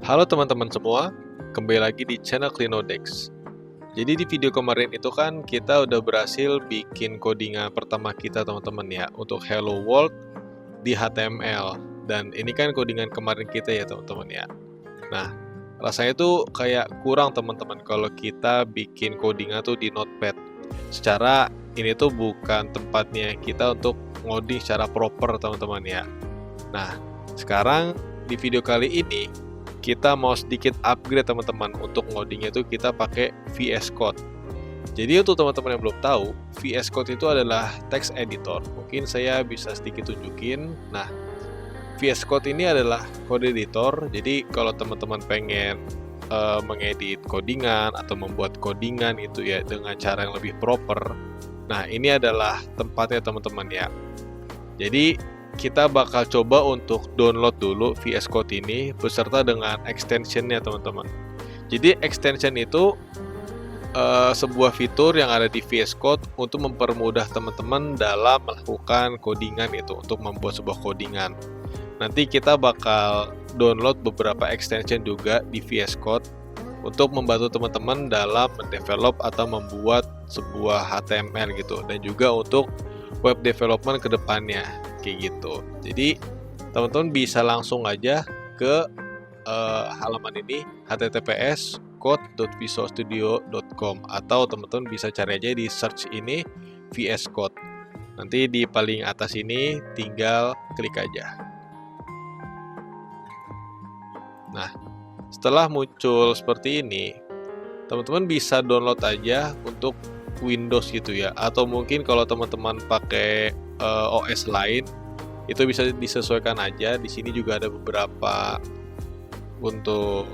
Halo teman-teman semua, kembali lagi di channel Clinodex. Jadi di video kemarin itu kan kita udah berhasil bikin codingan pertama kita teman-teman ya untuk Hello World di HTML. Dan ini kan codingan kemarin kita ya teman-teman ya. Nah, rasanya tuh kayak kurang teman-teman kalau kita bikin codingan tuh di Notepad. Secara ini tuh bukan tempatnya kita untuk ngoding secara proper teman-teman ya. Nah, sekarang di video kali ini kita mau sedikit upgrade teman-teman. Untuk ngodingnya itu kita pakai VS Code. Jadi untuk teman-teman yang belum tahu, VS Code itu adalah text editor. Mungkin saya bisa sedikit tunjukin. Nah, VS Code ini adalah code editor. Jadi kalau teman-teman pengen mengedit codingan atau membuat codingan itu ya dengan cara yang lebih proper, nah ini adalah tempatnya teman-teman ya. Jadi kita bakal coba untuk download dulu VS Code ini beserta dengan extensionnya teman-teman. Jadi extension itu sebuah fitur yang ada di VS Code untuk mempermudah teman-teman dalam melakukan codingan itu, untuk membuat sebuah codingan. Nanti kita bakal download beberapa extension juga di VS Code untuk membantu teman-teman dalam mendevelop atau membuat sebuah HTML gitu, dan juga untuk web development ke depannya kayak gitu. Jadi teman-teman bisa langsung aja ke halaman ini, https code.visualstudio.com, atau teman-teman bisa cari aja di search ini VS Code. Nanti di paling atas ini tinggal klik aja. Nah, setelah muncul seperti ini, teman-teman bisa download aja untuk Windows gitu ya, atau mungkin kalau teman-teman pakai OS lain itu bisa disesuaikan aja. Di sini juga ada beberapa untuk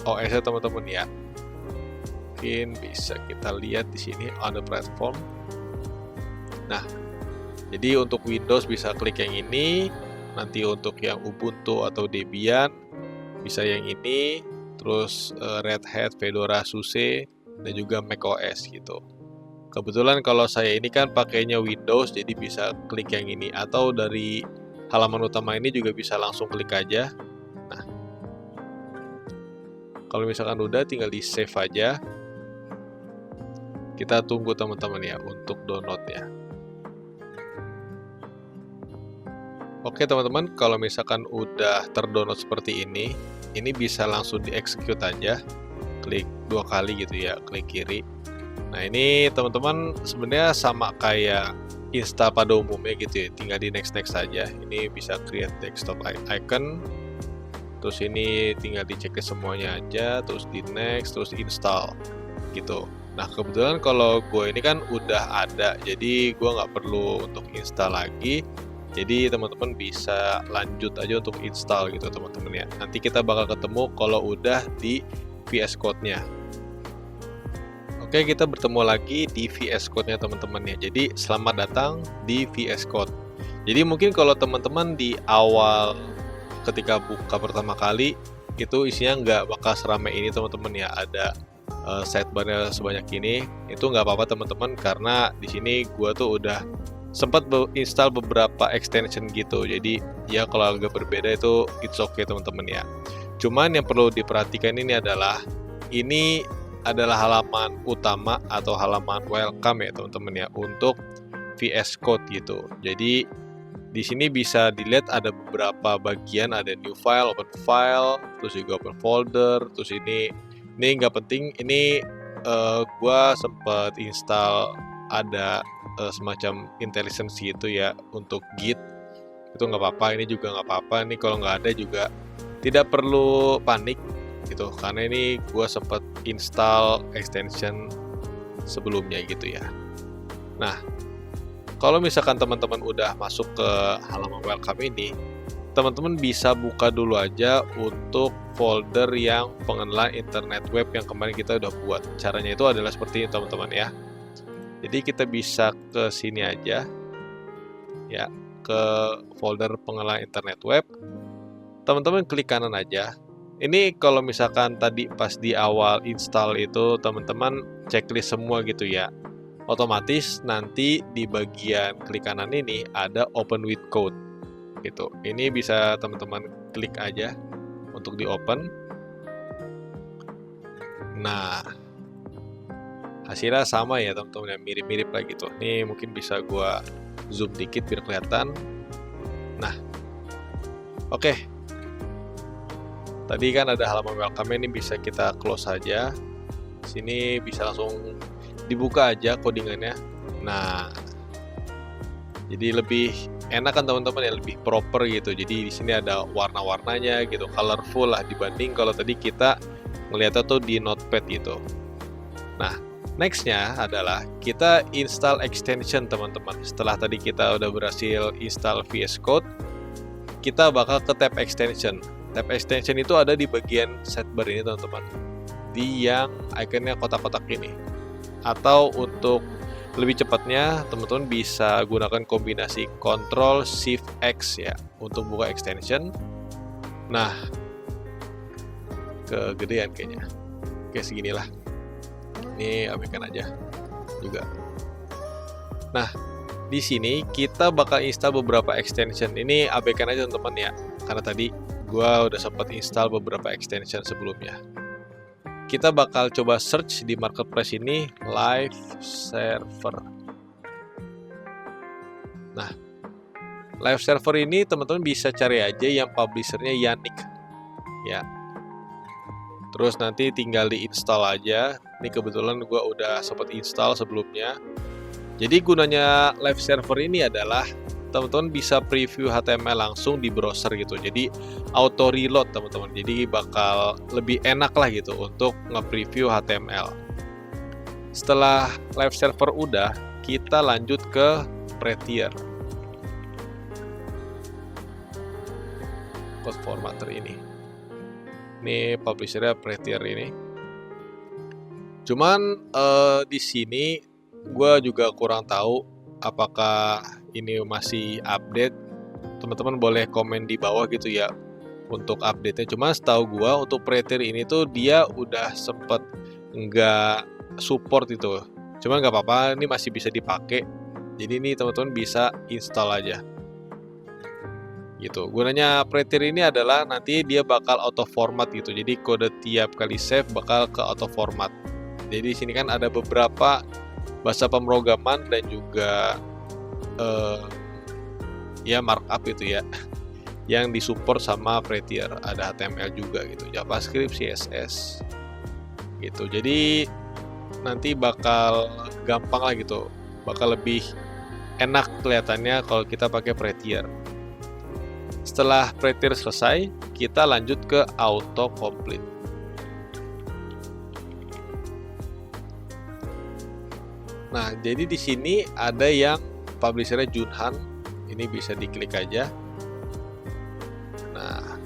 OS-nya teman-teman ya. Mungkin bisa kita lihat di sini on the platform. Nah, jadi untuk Windows bisa klik yang ini. Nanti untuk yang Ubuntu atau Debian bisa yang ini. Terus Red Hat, Fedora, SUSE, dan juga macOS gitu. Kebetulan kalau saya ini kan pakainya Windows, jadi bisa klik yang ini, atau dari halaman utama ini juga bisa langsung klik aja. Nah, kalau misalkan udah, tinggal di save aja. Kita tunggu teman-teman ya untuk downloadnya. Oke teman-teman, kalau misalkan udah terdownload seperti ini bisa langsung dieksekut aja. Klik 2 kali gitu ya, klik kiri. Nah ini teman-teman sebenarnya sama kayak install pada umumnya gitu ya, tinggal di next saja. Ini bisa create desktop icon, terus ini tinggal dicek semuanya aja, terus di next, terus install gitu. Nah kebetulan kalau gue ini kan udah ada, jadi gue nggak perlu untuk install lagi. Jadi teman-teman bisa lanjut aja untuk install gitu teman-teman ya. Nanti kita bakal ketemu kalau udah di VS Code-nya. Oke, kita bertemu lagi di VS Code-nya teman-teman ya. Jadi selamat datang di VS Code. Jadi mungkin kalau teman-teman di awal ketika buka pertama kali itu isinya nggak bakal seramai ini teman-teman ya. Ada sidebar-nya sebanyak ini. Itu nggak apa-apa teman-teman, karena di sini gua tuh udah sempat install beberapa extension gitu. Jadi ya kalau agak berbeda itu it's okay teman-teman ya. Cuman yang perlu diperhatikan ini adalah halaman utama atau halaman welcome ya teman-teman ya untuk VS Code gitu. Jadi di sini bisa dilihat ada beberapa bagian, ada new file, open file, terus juga open folder, terus ini nggak penting. Ini gua sempat install ada semacam intelligence gitu ya untuk Git, itu nggak apa-apa. Ini juga nggak apa-apa. Ini kalau nggak ada juga tidak perlu panik gitu, karena ini gue sempat install extension sebelumnya gitu ya. Nah, kalau misalkan teman-teman udah masuk ke halaman welcome ini, teman-teman bisa buka dulu aja untuk folder yang pengenalan internet web yang kemarin kita udah buat. Caranya itu adalah seperti ini teman-teman ya. Jadi kita bisa ke sini aja ya, ke folder pengenalan internet web. Teman-teman klik kanan aja. Ini kalau misalkan tadi pas di awal install itu teman-teman checklist semua gitu ya, otomatis nanti di bagian klik kanan ini ada open with code gitu. Ini bisa teman-teman klik aja untuk di open. Nah, hasilnya sama ya teman-teman, mirip-mirip lah gitu. Ini mungkin bisa gua zoom dikit biar kelihatan. Nah, oke. Tadi kan ada halaman welcome, ini bisa kita close saja. Sini bisa langsung dibuka aja codingannya. Nah, jadi lebih enak kan teman-teman ya, lebih proper gitu. Jadi di sini ada warna-warnanya gitu, colorful lah dibanding kalau tadi kita ngeliatnya tuh di notepad gitu. Nah, nextnya adalah kita install extension teman-teman. Setelah tadi kita udah berhasil install VS Code, kita bakal ke tab extension. Tab extension itu ada di bagian sidebar ini teman-teman, di yang ikonnya kotak-kotak ini. Atau untuk lebih cepatnya teman-teman bisa gunakan kombinasi Ctrl Shift X ya untuk buka extension. Nah, kegedean kayaknya. Oke, seginilah. Ini abaikan aja juga. Nah, di sini kita bakal install beberapa extension. Ini abaikan aja teman-teman ya, karena tadi gua udah sempat install beberapa extension sebelumnya. Kita bakal coba search di marketplace ini live server. Nah, live server ini teman-teman bisa cari aja yang publishernya Yannick ya. Terus nanti tinggal diinstal aja. Ini kebetulan gua udah sempat install sebelumnya. Jadi gunanya live server ini adalah teman-teman bisa preview HTML langsung di browser gitu. Jadi auto reload teman-teman. Jadi bakal lebih enak lah gitu untuk nge-preview HTML. Setelah live server udah, kita lanjut ke Prettier. Code formatter ini. Ini publishernya Prettier ini. Cuman di sini gue juga kurang tahu apakah ini masih update. Teman-teman boleh komen di bawah gitu ya untuk update-nya. Cuma setahu gue untuk Prettier ini tuh dia udah sempet nggak support itu. Cuma nggak apa-apa, ini masih bisa dipakai. Jadi ini teman-teman bisa install aja. Gitu. Gunanya Prettier ini adalah nanti dia bakal auto format gitu. Jadi kode tiap kali save bakal ke auto format. Jadi di sini kan ada beberapa bahasa pemrograman dan juga ya markup itu ya yang disupport sama Prettier. Ada HTML juga gitu, JavaScript, CSS gitu. Jadi nanti bakal gampang lah gitu, bakal lebih enak kelihatannya kalau kita pakai Prettier. Setelah Prettier selesai, kita lanjut ke autocomplete. Nah, jadi di sini ada yang publishernya Junhan. Ini bisa diklik aja. Nah,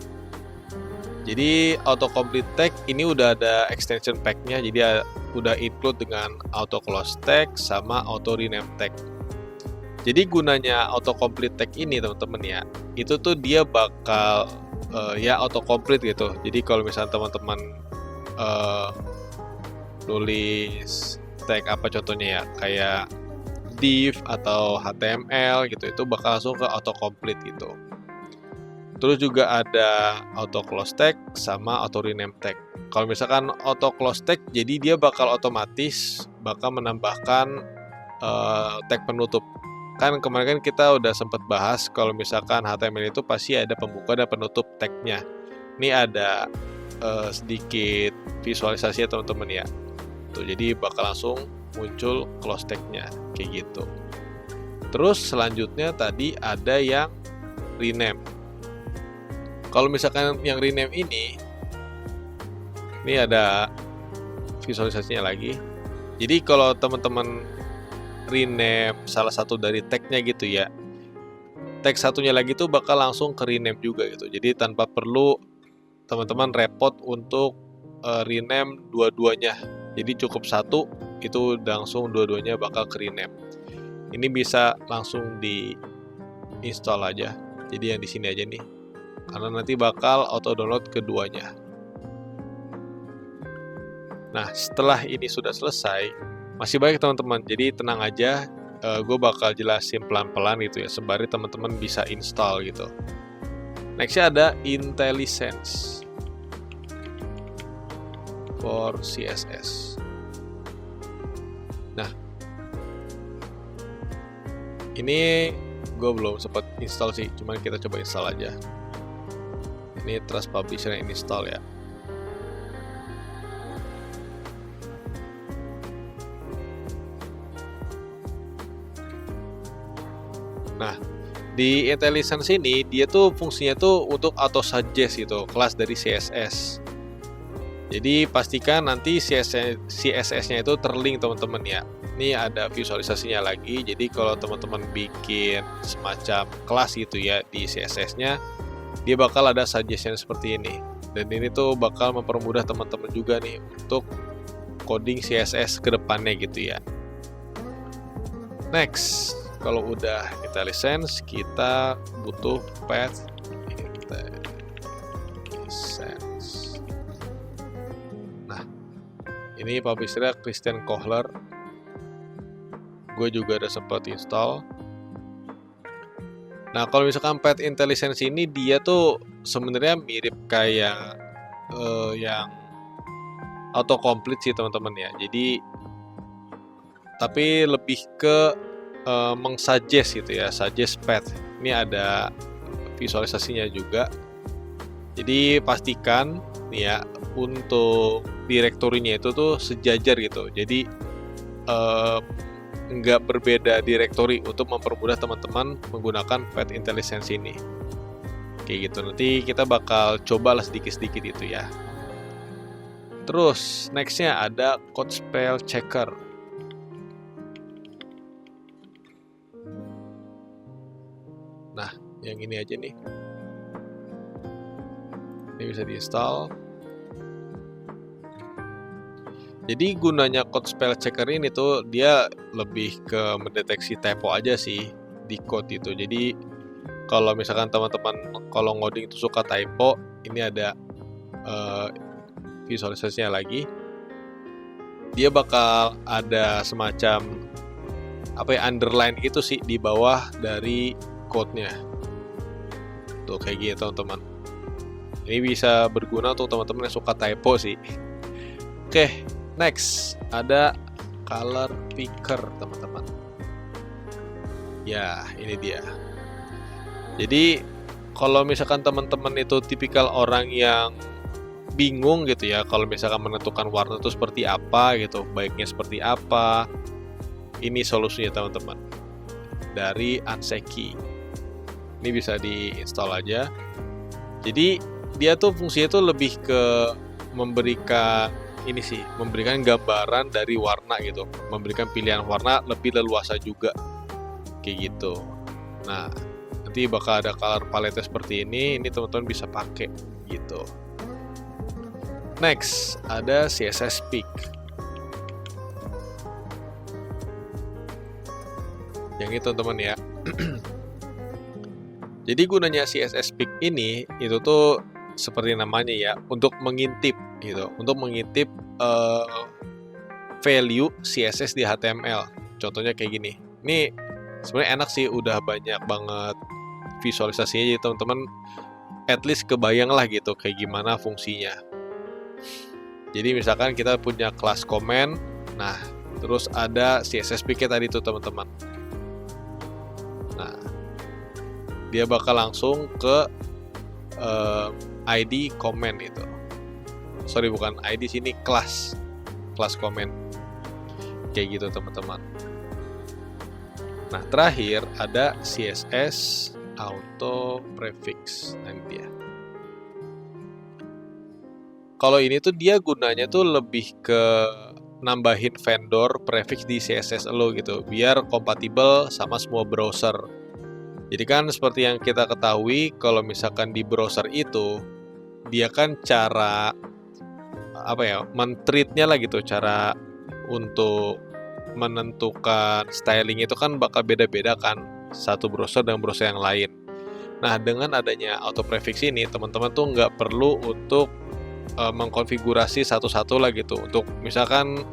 jadi autocomplete tag ini udah ada extension pack-nya. Jadi udah include dengan auto close tag sama auto rename tag. Jadi gunanya autocomplete tag ini teman-teman ya, itu tuh dia bakal ya autocomplete gitu. Jadi kalau misalnya teman-teman nulis tag apa contohnya ya, kayak div atau HTML gitu, itu bakal langsung ke autocomplete gitu. Terus juga ada auto close tag sama auto rename tag. Kalau misalkan auto close tag, jadi dia bakal otomatis bakal menambahkan tag penutup. Kan kemarin kan kita udah sempat bahas kalau misalkan HTML itu pasti ada pembuka dan penutup tagnya. Ini ada sedikit visualisasi ya teman-teman ya. Tuh, jadi bakal langsung muncul close tag-nya kayak gitu. Terus selanjutnya tadi ada yang rename. Kalau misalkan yang rename ini ada visualisasinya lagi. Jadi kalau teman-teman rename salah satu dari tag-nya gitu ya, tag satunya lagi tuh bakal langsung ke rename juga gitu. Jadi tanpa perlu teman-teman repot untuk rename dua-duanya. Jadi cukup satu, itu langsung dua-duanya bakal ke rename. Ini bisa langsung di install aja. Jadi yang di sini aja nih, karena nanti bakal auto download keduanya. Nah, setelah ini sudah selesai, masih banyak teman-teman. Jadi tenang aja, gue bakal jelasin pelan-pelan gitu ya, sembari teman-teman bisa install gitu. Nextnya ada IntelliSense. for CSS. Nah, ini gue belum sempat install sih, cuman kita coba install aja. Ini Trust Publisher yang install ya. Nah, di IntelliSense ini dia tuh fungsinya tuh untuk auto suggest gitu, kelas dari CSS. Jadi pastikan nanti CSS-nya itu terlink teman-teman ya. Ini ada visualisasinya lagi. Jadi kalau teman-teman bikin semacam kelas gitu ya di CSS-nya, dia bakal ada suggestion seperti ini. Dan ini tuh bakal mempermudah teman-teman juga nih untuk coding CSS ke depannya gitu ya. Next. Kalau udah IntelliSense, kita butuh path IntelliSense. Nah, ini publisher Christian Kohler. Gue juga ada sempat install. Nah, kalau misalkan path IntelliSense ini dia tuh sebenarnya mirip kayak yang autocomplete sih teman-teman ya. Jadi, tapi lebih ke mengsuggest gitu ya, suggest path. Ini ada visualisasinya juga. Jadi pastikan nih ya untuk direktorinya itu tuh sejajar gitu. Jadi nggak berbeda direktori untuk mempermudah teman-teman menggunakan path IntelliSense ini. Kayak gitu. Nanti kita bakal cobalah sedikit-sedikit itu ya. Terus nextnya ada code spell checker. Nah, yang ini aja nih. Ini bisa diinstal. Jadi gunanya code spell checker ini tuh dia lebih ke mendeteksi typo aja sih di code itu. Jadi kalau misalkan teman-teman kalau ngoding itu suka typo, ini ada visualisasinya lagi. Dia bakal ada semacam underline itu sih di bawah dari code-nya. Tuh kayak gitu teman-teman. Ini bisa berguna untuk teman-teman yang suka typo sih. Oke, next ada color picker teman-teman. Ya, ini dia. Jadi kalau misalkan teman-teman itu tipikal orang yang bingung gitu ya, kalau misalkan menentukan warna itu seperti apa gitu, baiknya seperti apa, ini solusinya teman-teman. Dari Anseki. Ini bisa diinstal aja. Jadi dia tuh fungsinya tuh lebih ke memberikan ini sih, memberikan gambaran dari warna gitu, memberikan pilihan warna lebih leluasa juga, kayak gitu. Nah, nanti bakal ada color palette seperti ini teman-teman bisa pakai gitu. Next ada CSS Peak. Yang itu teman-teman ya. Jadi gunanya CSS Peak ini itu tuh seperti namanya ya, untuk mengintip gitu, untuk mengintip value CSS di HTML. Contohnya kayak gini. Ini sebenarnya enak sih, udah banyak banget visualisasinya, jadi teman-teman at least kebayang lah gitu kayak gimana fungsinya. Jadi misalkan kita punya kelas comment, nah terus ada CSS Peak tadi tuh teman-teman. Nah, dia bakal langsung ke ID comment itu. Sorry, bukan ID sini, kelas comment. Kayak gitu teman-teman. Nah, terakhir ada CSS auto prefix. Nah, ini dia. Kalau ini tuh dia gunanya tuh lebih ke nambahin vendor prefix di CSS lo gitu, biar kompatibel sama semua browser. Jadi kan seperti yang kita ketahui, kalau misalkan di browser itu dia kan cara men-treatnya lah gitu, cara untuk menentukan styling itu kan bakal beda-beda kan satu browser dengan browser yang lain. Nah, dengan adanya auto prefix ini, teman-teman tuh nggak perlu untuk mengkonfigurasi satu-satu lah gitu. Untuk misalkan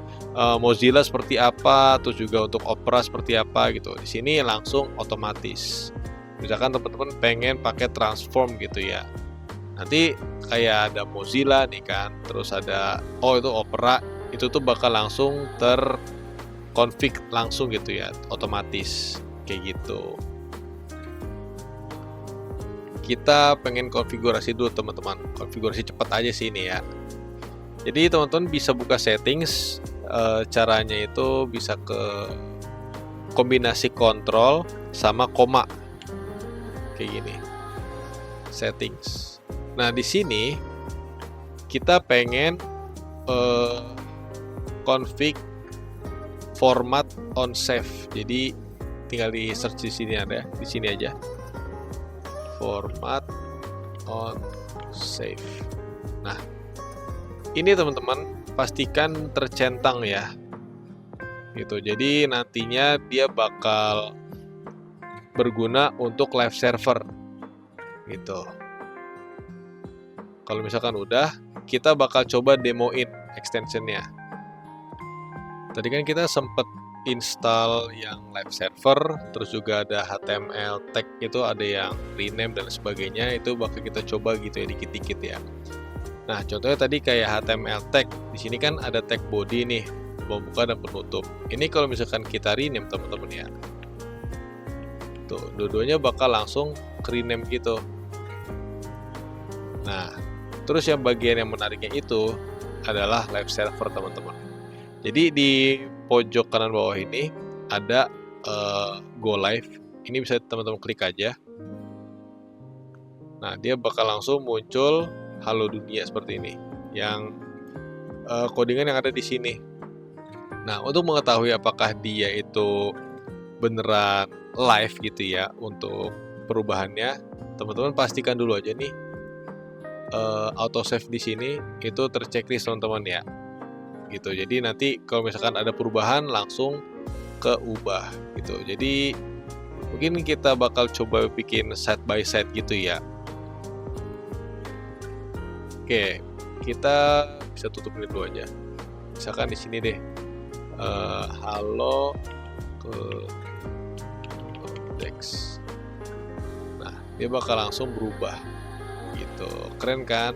Mozilla seperti apa, terus juga untuk Opera seperti apa gitu. Di sini langsung otomatis. Misalkan teman-teman pengen pakai transform gitu ya. Nanti kayak ada Mozilla nih kan, terus ada itu Opera, itu tuh bakal langsung terkonfig langsung gitu ya, otomatis kayak gitu. Kita pengen konfigurasi dulu teman-teman, konfigurasi cepat aja sih ini ya. Jadi teman-teman bisa buka settings, caranya itu bisa ke kombinasi kontrol sama koma kayak gini, settings. Nah di sini kita pengen config format on save, jadi tinggal di search di sini, ada di sini aja, format on save. Nah ini teman-teman pastikan tercentang ya gitu, jadi nantinya dia bakal berguna untuk live server gitu. Kalau misalkan udah, kita bakal coba demoin extensionnya. Tadi kan kita sempet install yang live server, terus juga ada HTML tag, itu ada yang rename dan sebagainya, itu bakal kita coba gitu ya dikit-dikit ya. Nah contohnya tadi kayak HTML tag, di sini kan ada tag body nih, pembuka dan penutup. Ini kalau misalkan kita rename teman-teman ya, tuh dua-duanya bakal langsung ke rename gitu. Nah terus yang bagian yang menariknya itu adalah live server teman-teman. Jadi di pojok kanan bawah ini ada go live. Ini bisa teman-teman klik aja. Nah dia bakal langsung muncul halo dunia seperti ini, yang codingan yang ada di sini. Nah untuk mengetahui apakah dia itu beneran live gitu ya untuk perubahannya, teman-teman pastikan dulu aja nih autosave di sini itu terchecklist teman-teman ya gitu. Jadi nanti kalau misalkan ada perubahan langsung keubah gitu. Jadi mungkin kita bakal coba bikin side by side gitu ya. Oke, kita bisa tutup ini dulu aja. Misalkan di sini deh, halo ke Dex. Nah, dia bakal langsung berubah gitu. Keren kan?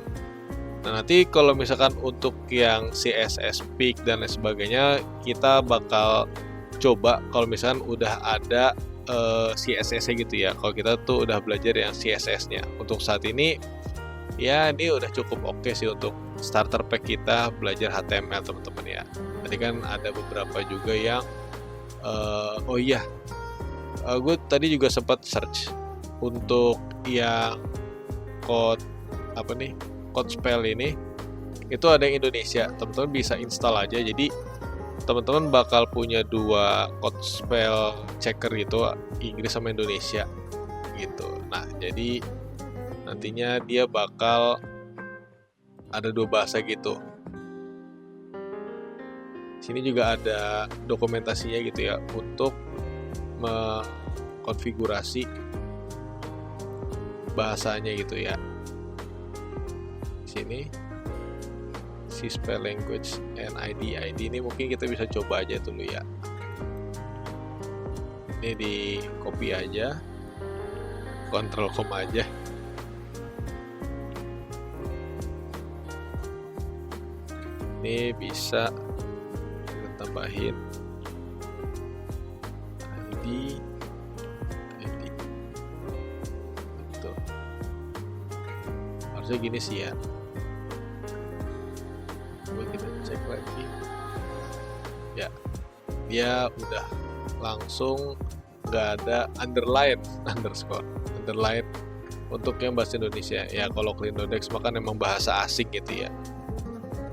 Nah, nanti kalau misalkan untuk yang CSS peak dan lain sebagainya, kita bakal coba kalau misalkan udah ada CSS-nya gitu ya. Kalau kita tuh udah belajar yang CSS-nya. Untuk saat ini ya ini udah cukup oke sih untuk starter pack kita belajar HTML teman-teman ya. Tadi kan ada beberapa juga yang gue tadi juga sempat search untuk yang code spell ini, itu ada yang Indonesia. Teman-teman bisa install aja. Jadi teman-teman bakal punya dua code spell checker gitu, Inggris sama Indonesia gitu. Nah jadi nantinya dia bakal ada dua bahasa gitu. Sini juga ada dokumentasinya gitu ya untuk mengkonfigurasi bahasanya gitu ya. Sini si spell language and ID ini mungkin kita bisa coba aja dulu ya. Ini di copy aja, Ctrl com aja. Ini bisa kita tambahin ID gitu. Harusnya gini sih ya. Coba kita cek lagi ya, dia udah langsung nggak ada underline untuk yang bahasa Indonesia ya. Kalau Clinodex maka memang bahasa asing gitu ya,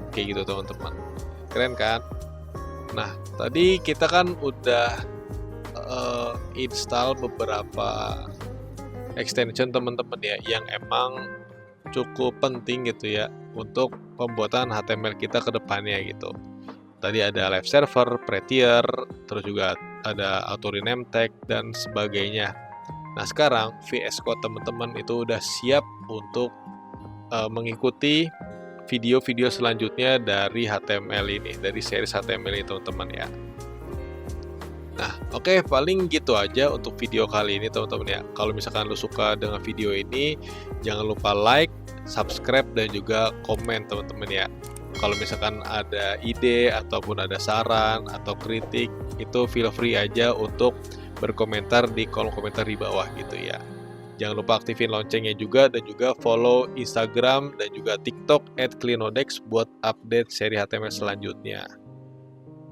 kayak gitu teman-teman. Keren kan? Nah tadi kita kan udah install beberapa extension teman-teman ya, yang emang cukup penting gitu ya untuk pembuatan HTML kita ke depannya gitu. Tadi ada live server, prettier, terus juga ada auto rename tag dan sebagainya. Nah sekarang VS Code teman-teman itu udah siap untuk mengikuti video-video selanjutnya dari HTML ini, dari series HTML ini teman-teman ya. Nah oke, paling gitu aja untuk video kali ini teman-teman ya. Kalau misalkan lu suka dengan video ini, jangan lupa like, subscribe dan juga komen teman-teman ya. Kalau misalkan ada ide ataupun ada saran atau kritik, itu feel free aja untuk berkomentar di kolom komentar di bawah gitu ya. Jangan lupa aktifin loncengnya juga dan juga follow Instagram dan juga TikTok @Clinodex buat update seri HTML selanjutnya.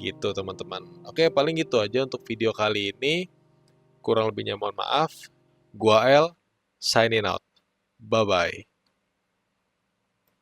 Gitu teman-teman. Oke, paling gitu aja untuk video kali ini. Kurang lebihnya mohon maaf. Gua El, signing out. Bye-bye.